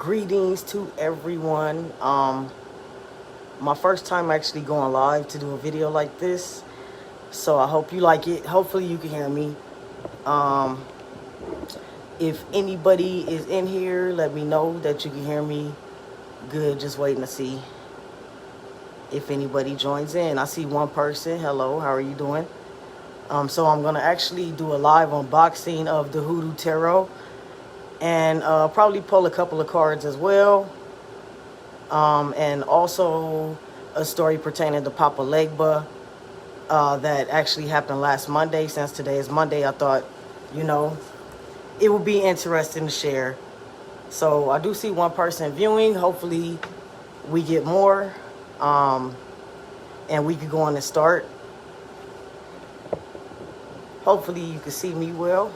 Greetings to everyone. My first time actually going live to do a video like this, so I hope you like it. Hopefully you can hear me. Um, if anybody is in here, let me know that you can hear me. Good, just waiting to see if anybody joins in. I see one person. Hello, how are you doing? So I'm gonna actually do a live unboxing of the HooDoo Tarot and probably pull a couple of cards as well. And also a story pertaining to Papa Legba that actually happened last Monday. Since today is Monday, I thought, you know, it would be interesting to share. So I do see one person viewing. Hopefully we get more, and we could go on and start. Hopefully you can see me well.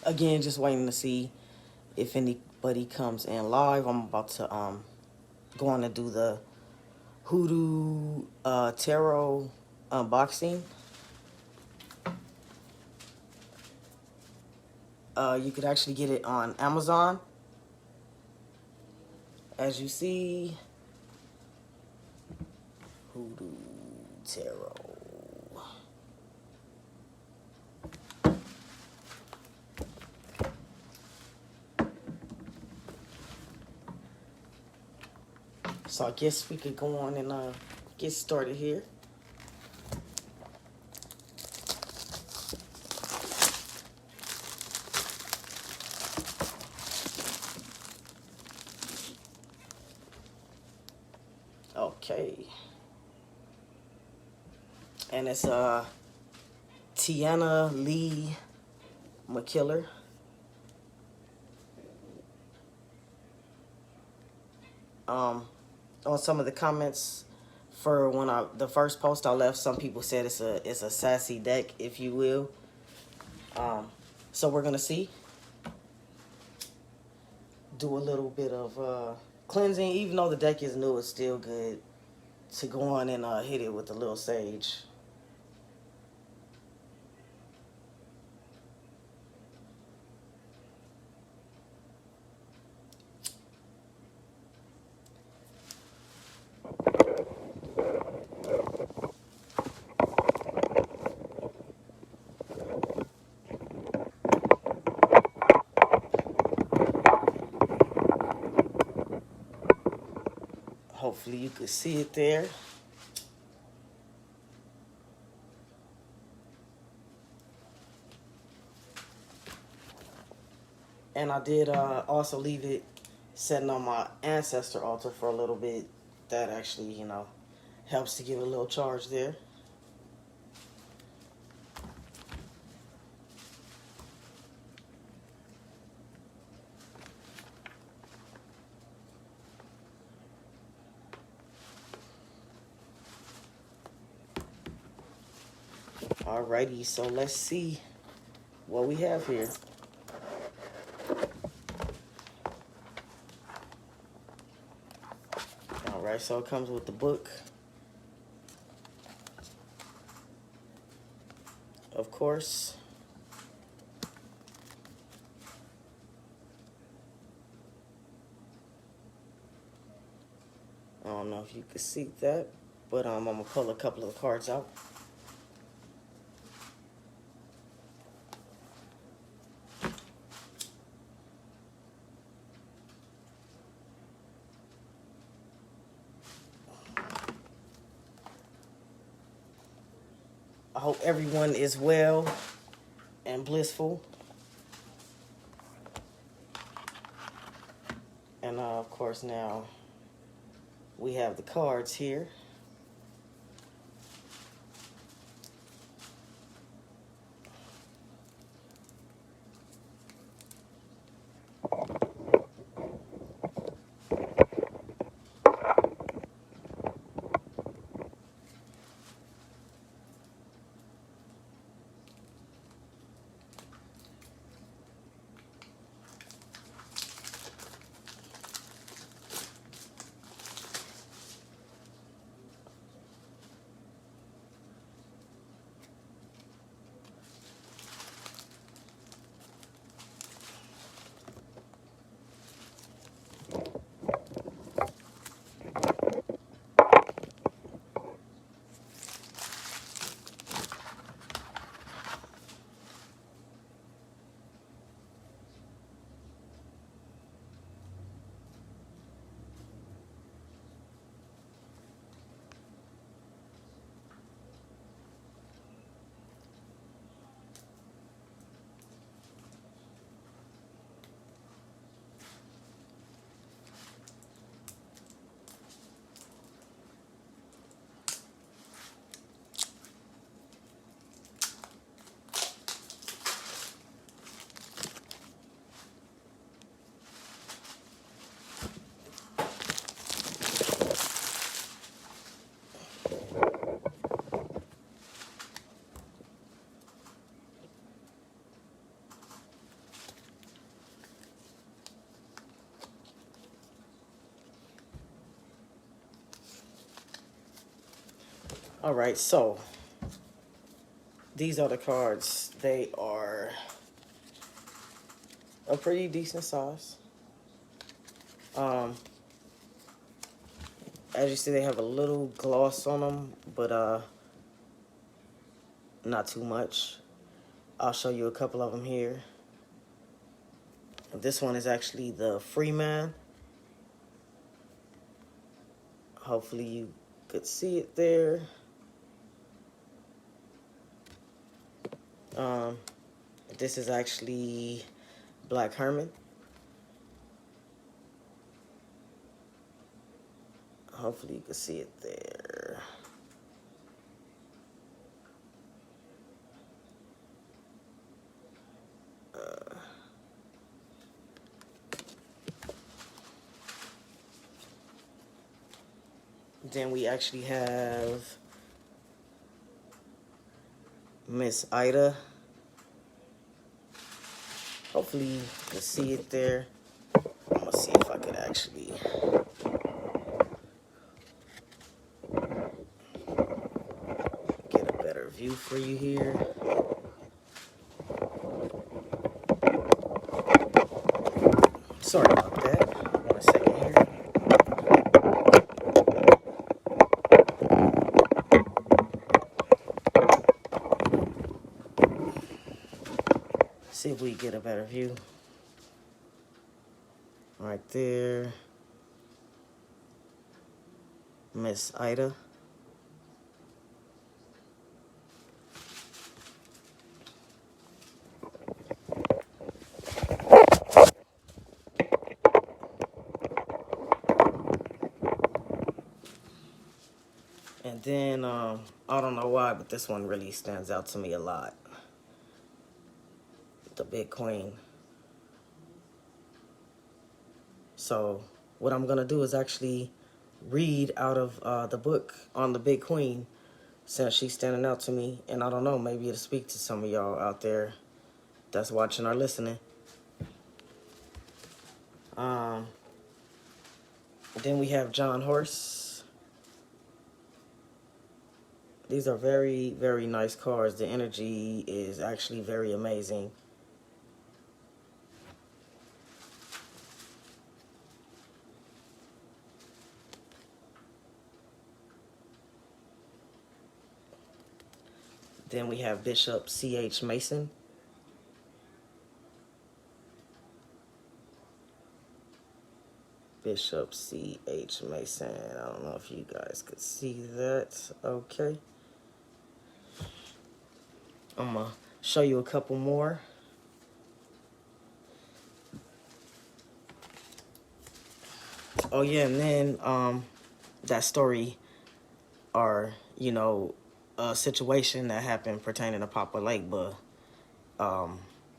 Again, just waiting to see if anybody comes in live. I'm about to go on to do the HooDoo Tarot unboxing. You could actually get it on Amazon. As you see, HooDoo Tarot. So I guess we could go on and get started here. Okay. And it's Tiana Lee McKiller. On some of the comments for the first post I left, some people said it's a sassy deck, if you will. So we're gonna see. Do a little bit of cleansing. Even though the deck is new, it's still good to go on and hit it with a little sage. Hopefully you can see it there. And I did also leave it setting on my ancestor altar for a little bit. That actually, you know, helps to give it a little charge there. Alrighty, so let's see what we have here. Alright, so it comes with the book, of course. I don't know if you can see that, but I'm gonna pull a couple of the cards out. I hope everyone is well and blissful. And of course now we have the cards here. All right, so these are the cards. They are a pretty decent size. As you see, they have a little gloss on them, but not too much. I'll show you a couple of them here. This one is actually the Freeman. Hopefully you could see it there. This is actually Black Hermit. Hopefully you can see it there. Then we actually have Miss Ida. Hopefully you can see it there. I'm gonna see if I could actually get a better view for you here. Sorry about that. 1 second here. See if we get a better view. Right there. Miss Ida. And then, I don't know why, but this one really stands out to me a lot. The Big Queen. So what I'm going to do is actually read out of the book on the Big Queen. since she's standing out to me. And I don't know, maybe it'll speak to some of y'all out there that's watching or listening. Then we have John Horse. These are very, very nice cards. The energy is actually very amazing. Then we have Bishop C.H. Mason. Bishop C.H. Mason. I don't know if you guys could see that. Okay. I'm going to show you a couple more. Oh, yeah, and then that story or, you know, a situation that happened pertaining to Papa Legba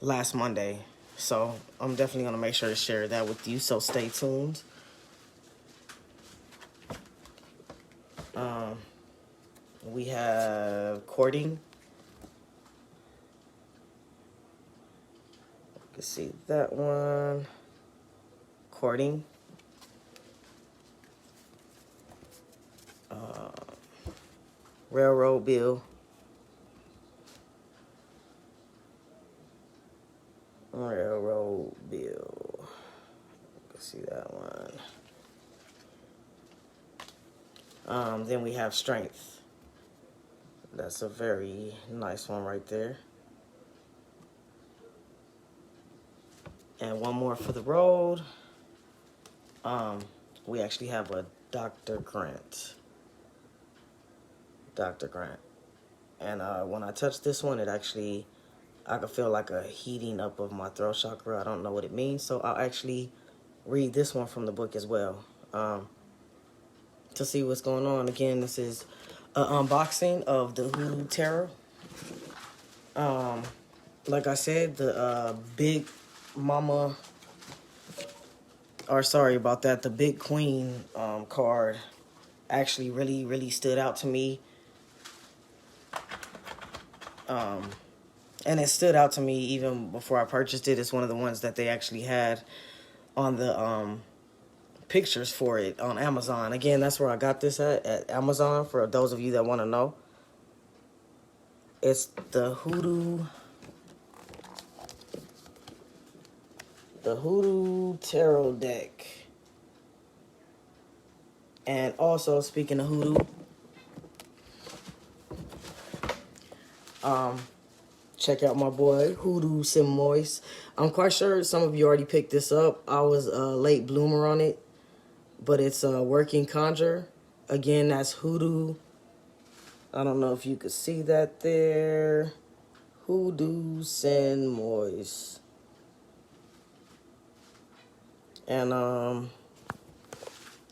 last Monday. So I'm definitely going to make sure to share that with you, so stay tuned. We have courting. You can see that one. Courting. Railroad bill. Railroad bill. You can see that one. Then we have strength. That's a very nice one right there. And one more for the road. We actually have a Dr. Grant. Dr. Grant. And when I touch this one, it actually, I can feel like a heating up of my throat chakra. I don't know what it means, so I'll actually read this one from the book as well to see what's going on. Again, this is an unboxing of the HooDoo Tarot. Like I said, the big mama, or sorry about that, the big queen card actually really stood out to me. And it stood out to me even before I purchased it. It's one of the ones that they actually had on the pictures for it on Amazon. Again, that's where I got this at Amazon, for those of you that want to know. It's the HooDoo Tarot deck. And also, speaking of HooDoo, check out my boy HooDoo Moist. I'm quite sure some of you already picked this up. I was a late bloomer on it, but it's a working conjure. Again, that's HooDoo. I don't know if you could see that there. HooDoo Moist. And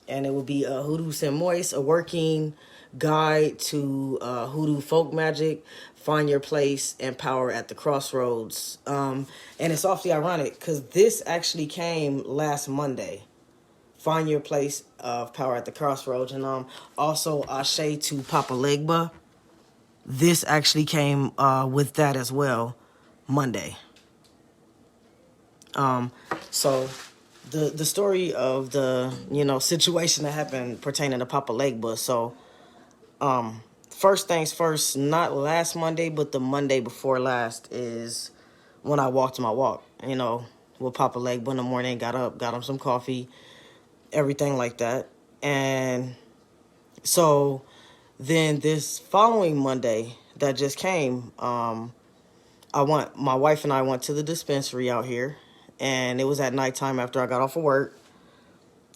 it will be a HooDoo Moist, a working guide to hoodoo folk magic. Find your place and power at the crossroads. And it's awfully ironic because this actually came last Monday. Find your place of power at the crossroads. And also Ashe to Papa Legba. This actually came with that as well, Monday. So the story of the, you know, situation that happened pertaining to Papa Legba. So first things first, not last Monday, but the Monday before last is when I walked my walk, you know, with Papa Legba in the morning, got up, got him some coffee, everything like that. And so then this following Monday that just came, my wife and I went to the dispensary out here, and it was at nighttime after I got off of work.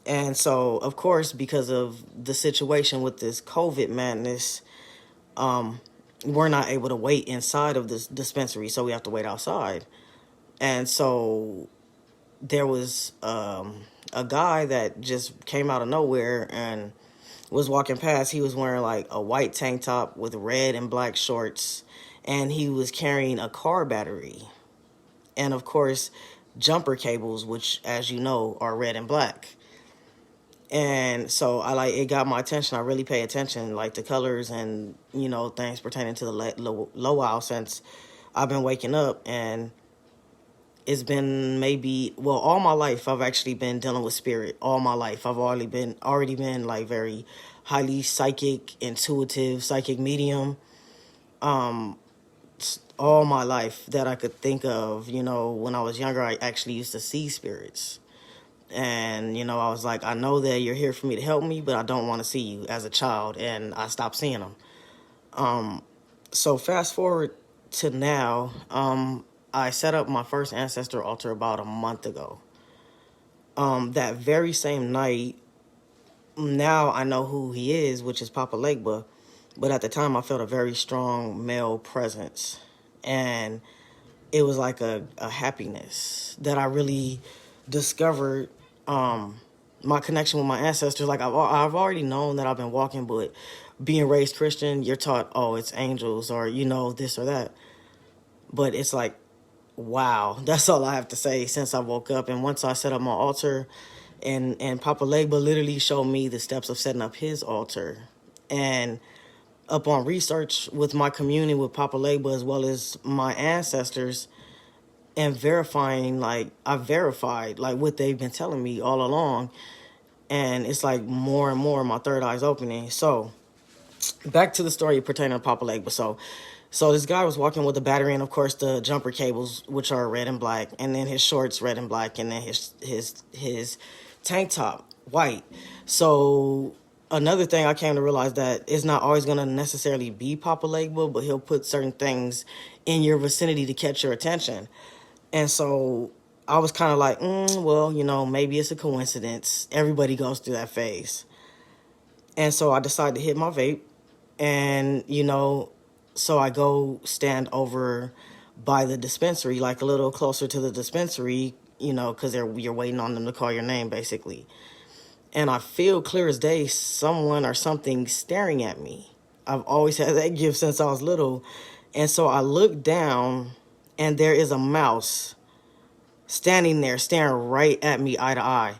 And so, of course, because of the situation with this COVID madness, we're not able to wait inside of this dispensary, so we have to wait outside. And so there was a guy that just came out of nowhere and was walking past. He was wearing like a white tank top with red and black shorts, and he was carrying a car battery. And of course, jumper cables, which, as you know, are red and black. And so I like it got my attention. I really pay attention, like the colors and things pertaining to the low while since I've been waking up. And it's been maybe, well, all my life I've actually been dealing with spirit. All my life I've already been like very highly psychic, intuitive, psychic medium. All my life that I could think of, when I was younger, I actually used to see spirits. And, I was like, I know that you're here for me to help me, but I don't want to see you as a child. And I stopped seeing them. So fast forward to now, I set up my first ancestor altar about a month ago. That very same night, now I know who he is, which is Papa Legba. But at the time, I felt a very strong male presence. And it was like a happiness that I really discovered my connection with my ancestors. Like I've already known that I've been walking, but being raised Christian, you're taught, oh, it's angels or, this or that. But it's like, wow, that's all I have to say since I woke up. And once I set up my altar, and Papa Legba literally showed me the steps of setting up his altar. And upon research with my community, with Papa Legba, as well as my ancestors, and verifying, like, I verified, like, what they've been telling me all along. And it's like more and more my third eye's opening. So, back to the story pertaining to Papa Legba. So this guy was walking with a battery and, of course, the jumper cables, which are red and black, and then his shorts red and black, and then his tank top white. So another thing I came to realize that it's not always going to necessarily be Papa Legba, but he'll put certain things in your vicinity to catch your attention. And so I was kind of like, well, maybe it's a coincidence. Everybody goes through that phase. And so I decided to hit my vape. And, so I go stand over by the dispensary, like a little closer to the dispensary, because you're waiting on them to call your name, basically. And I feel clear as day someone or something staring at me. I've always had that gift since I was little. And so I look down, and there is a mouse standing there staring right at me eye to eye.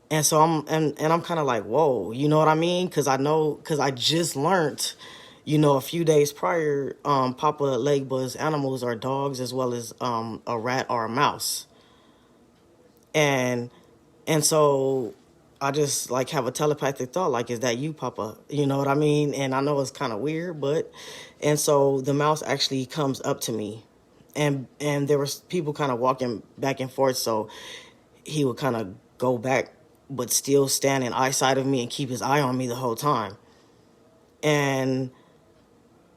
And so I'm kind of like, whoa, you know what I mean? Because I just learned, a few days prior, Papa Legba's animals are dogs as well as a rat or a mouse. And so I just like have a telepathic thought, like, is that you, Papa? You know what I mean? And I know it's kind of weird, and so the mouse actually comes up to me, and there was people kind of walking back and forth, so he would kind of go back, but still stand in eyesight of me and keep his eye on me the whole time. And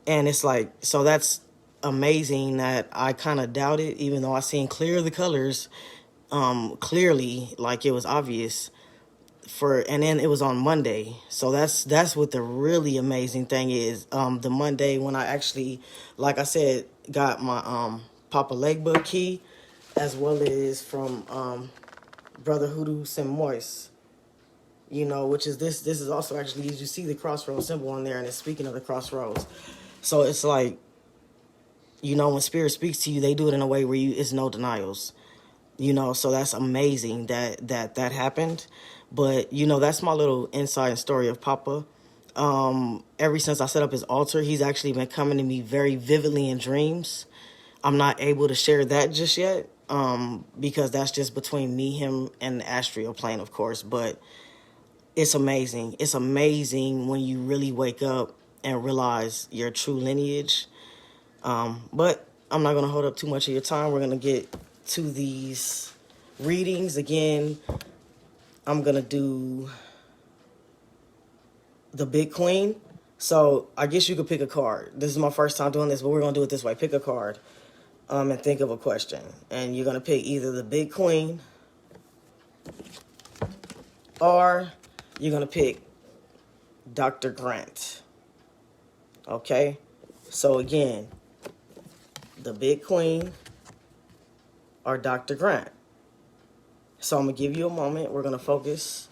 it's like, so that's amazing that I kind of doubted, even though I seen clear the colors, clearly, like it was obvious. And then it was on Monday. So that's what the really amazing thing is. The Monday when I actually, like I said, got my Papa Legba key, as well as from Brother HooDoo Moist, which is this is also actually, as you see the crossroads symbol on there, and it's speaking of the crossroads. So it's like, when spirit speaks to you, they do it in a way where it's no denials. So that's amazing that happened. But, that's my little inside story of Papa. Ever since I set up his altar, he's actually been coming to me very vividly in dreams. I'm not able to share that just yet, because that's just between me, him, and the astral plane, of course. But it's amazing. It's amazing when you really wake up and realize your true lineage. But I'm not going to hold up too much of your time. We're going to get to these readings. Again, I'm going to do the Big Queen. So I guess you could pick a card. This is my first time doing this, but we're going to do it this way. Pick a card and think of a question. And you're going to pick either the Big Queen, or you're going to pick Dr. Grant. Okay? So again, the Big Queen or Dr. Grant. So I'm going to give you a moment. We're going to focus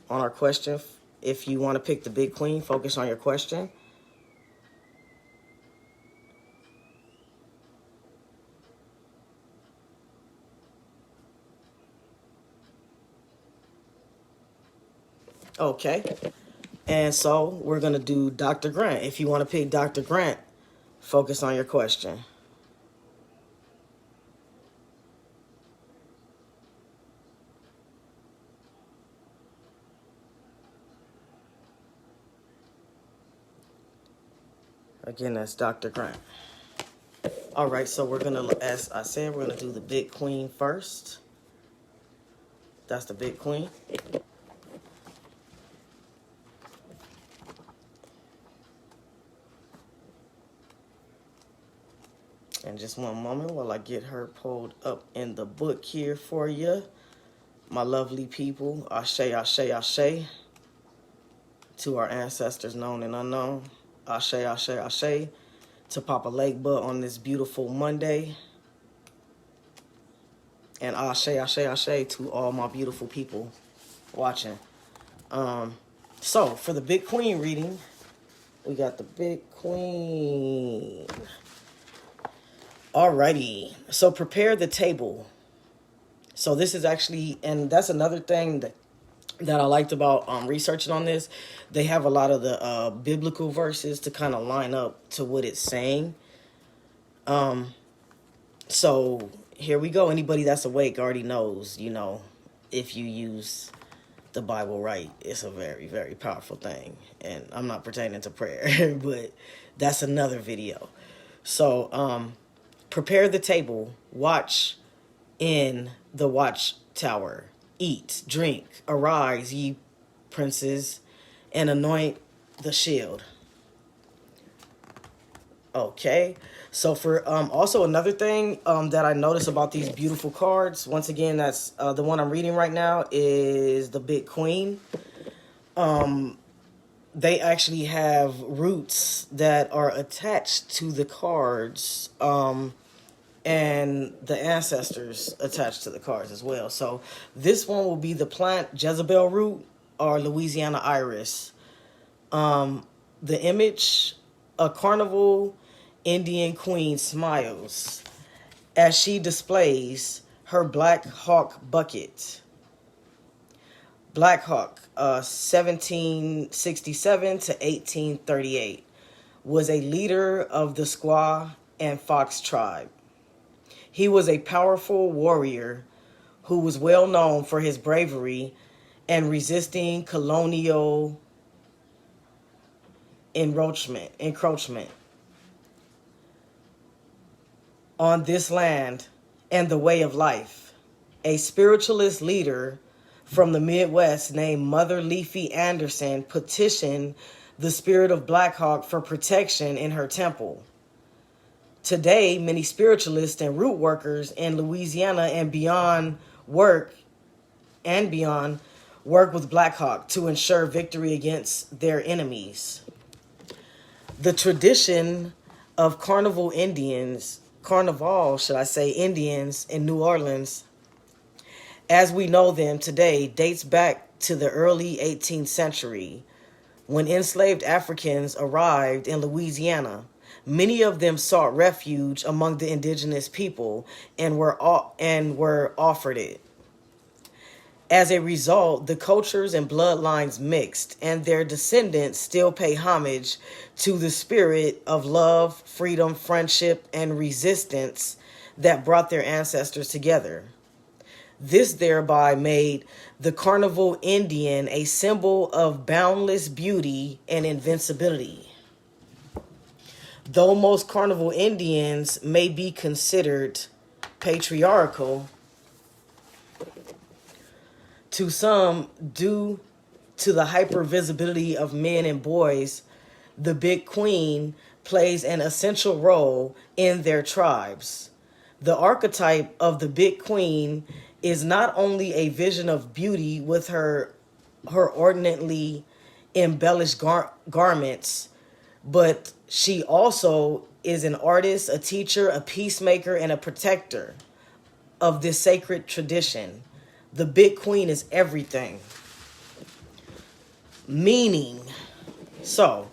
on our question. If you want to pick the Big Queen, focus on your question. Okay. And so we're going to do Dr. Grant. If you want to pick Dr. Grant, focus on your question. Again, that's Dr. Grant. All right, so we're going to, as I said, we're going to do the Big Queen first. That's the Big Queen. And just one moment while I get her pulled up in the book here for you. My lovely people, Ashe, Ashe, Ashe. To our ancestors known and unknown. Ashe, Ashe, Ashe. To Papa Legba on this beautiful Monday. And Ashe, Ashe, Ashe to all my beautiful people watching. So, for the Big Queen reading, we got the Big Queen. Alrighty. So, prepare the table. So, this is actually, and that's another thing that I liked about researching on this. They have a lot of the biblical verses to kind of line up to what it's saying. So here we go. Anybody that's awake already knows, you know, if you use the Bible right, it's a very, very powerful thing. And I'm not pertaining to prayer, but that's another video. So prepare the table, watch in the watchtower, eat, drink, arise, ye princes, and anoint the shield. Okay, so for also another thing that I noticed about these beautiful cards, once again, that's the one I'm reading right now is the Big Queen. They actually have roots that are attached to the cards, and the ancestors attached to the cards as well. So this one will be the plant Jezebel root or Louisiana iris. The image, a carnival Indian queen smiles as she displays her Black Hawk bucket. Black Hawk, 1767 to 1838, was a leader of the Squaw and Fox tribe. He was a powerful warrior who was well known for his bravery and resisting colonial encroachment on this land and the way of life. A spiritualist leader from the Midwest named Mother Leafy Anderson petitioned the spirit of Black Hawk for protection in her temple. Today, many spiritualists and root workers in Louisiana and beyond work with Black Hawk to ensure victory against their enemies. The tradition of Carnival Indians in New Orleans, as we know them today, dates back to the early 18th century when enslaved Africans arrived in Louisiana. Many of them sought refuge among the indigenous people and were offered it. As a result, the cultures and bloodlines mixed, and their descendants still pay homage to the spirit of love, freedom, friendship, and resistance that brought their ancestors together. This thereby made the Carnival Indian a symbol of boundless beauty and invincibility. Though most Carnival Indians may be considered patriarchal, to some, due to the hypervisibility of men and boys, the Big Queen plays an essential role in their tribes. The archetype of the Big Queen is not only a vision of beauty with her ornately embellished garments, but she also is an artist, a teacher, a peacemaker, and a protector of this sacred tradition. The Big Queen is everything. Meaning, so,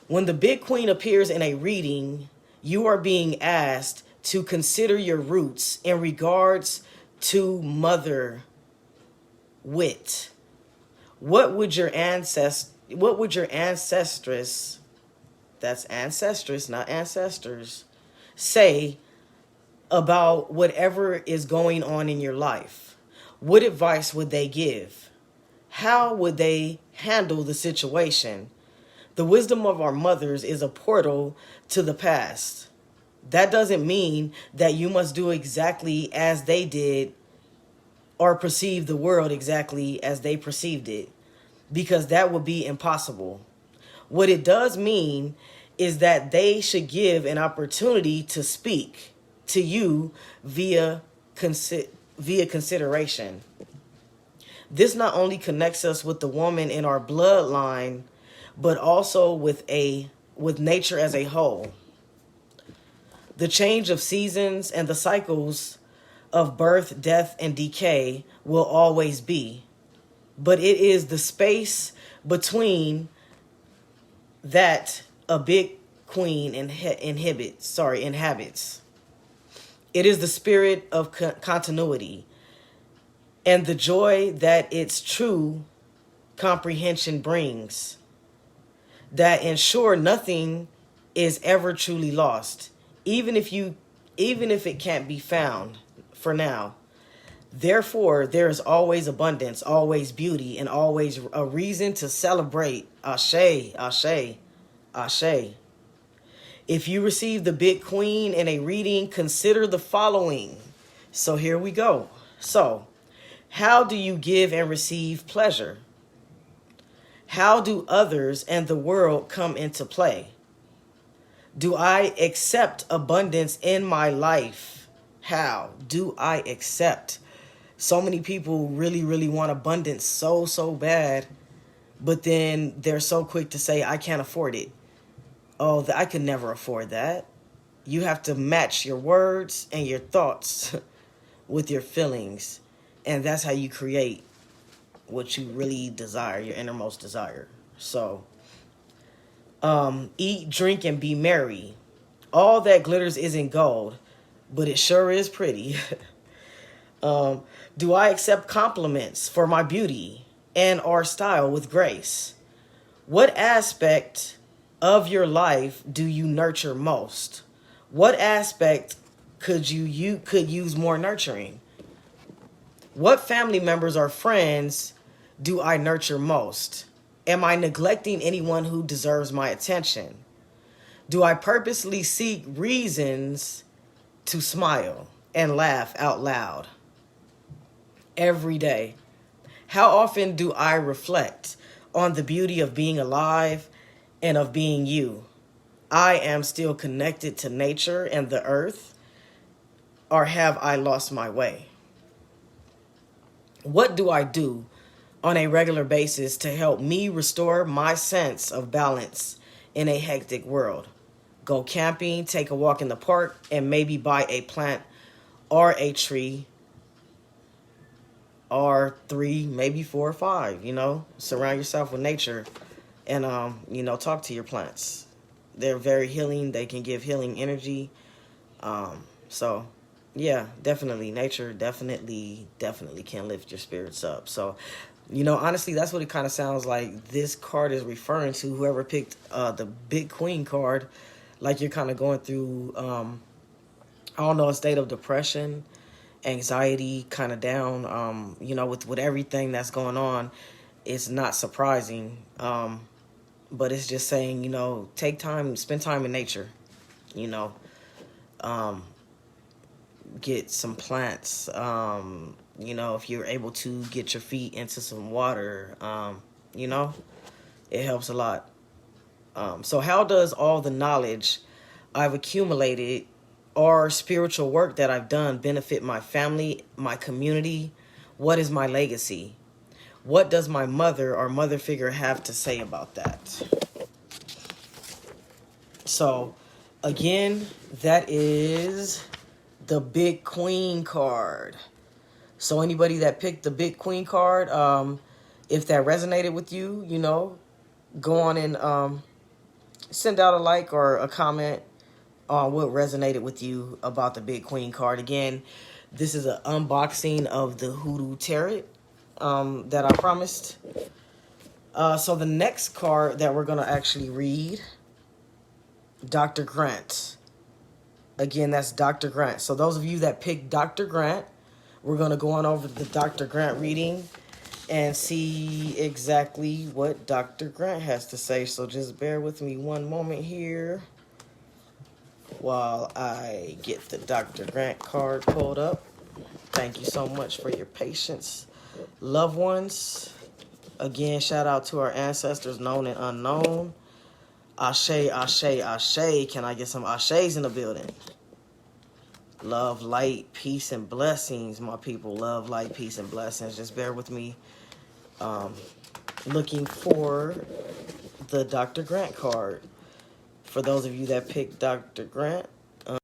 when the Big Queen appears in a reading, you are being asked to consider your roots in regards to mother wit, What would your ancestress, that's ancestress, not ancestors, say about whatever is going on in your life? What advice would they give? How would they handle the situation? The wisdom of our mothers is a portal to the past. That doesn't mean that you must do exactly as they did or perceive the world exactly as they perceived it, because that would be impossible. What it does mean is that they should give an opportunity to speak to you via consideration. This not only connects us with the woman in our bloodline, but also with nature as a whole. The change of seasons and the cycles of birth, death, and decay will always be. But it is the space between that a big queen inhabits. It is the spirit of continuity and the joy that its true comprehension brings, that ensure nothing is ever truly lost, even if it can't be found for now. Therefore, there is always abundance, always beauty, and always a reason to celebrate. Ashe, ashe, ashe. If you receive the Big Queen in a reading, consider the following. So here we go. So, how do you give and receive pleasure? How do others and the world come into play? Do I accept abundance in my life? How do I accept? So many people really, really want abundance so bad, but then they're so quick to say, I can't afford it. Oh, I could never afford that. You have to match your words and your thoughts with your feelings. And that's how you create what you really desire, your innermost desire. So, eat, drink, and be merry. All that glitters isn't gold, but it sure is pretty. Do I accept compliments for my beauty and our style with grace? What aspect of your life do you nurture most? What aspect could use more nurturing? What family members or friends do I nurture most? Am I neglecting anyone who deserves my attention? Do I purposely seek reasons to smile and laugh out loud every day? How often do I reflect on the beauty of being alive and of being you? I am still connected to nature and the earth, or have I lost my way? What do I do on a regular basis to help me restore my sense of balance in a hectic world? Go camping, take a walk in the park, and maybe buy a plant or a tree, or 3, maybe 4 or 5, surround yourself with nature and, talk to your plants. They're very healing. They can give healing energy. So yeah, definitely nature definitely can lift your spirits up. So, honestly, that's what it kind of sounds like this card is referring to. Whoever picked the Big Queen card, like you're kind of going through, a state of depression, anxiety, kind of down, with everything that's going on. It's not surprising, but it's just saying, take time, spend time in nature, get some plants, if you're able to get your feet into some water, it helps a lot. So how does all the knowledge I've accumulated or spiritual work that I've done benefit my family, my community? What is my legacy? What does my mother or mother figure have to say about that? So, again, that is the Big Queen card. So anybody that picked the Big Queen card, if that resonated with you, go on and send out a like or a comment on what resonated with you about the Big Queen card. Again, this is an unboxing of the HooDoo Tarot that I promised. So the next card that we're going to actually read, Dr. Grant. Again, that's Dr. Grant. So those of you that picked Dr. Grant, we're going to go on over the Dr. Grant reading and see exactly what Dr. Grant has to say. So just bear with me one moment here while I get the Dr. Grant card pulled up. Thank you so much for your patience, loved ones. Again, shout out to our ancestors, known and unknown. Ashe, ashe, ashe. Can I get some ashes in the building? Love, light, peace, and blessings, my people. Love, light, peace, and blessings. Just bear with me. Looking for the Dr. Grant card. For those of you that picked Dr. Grant,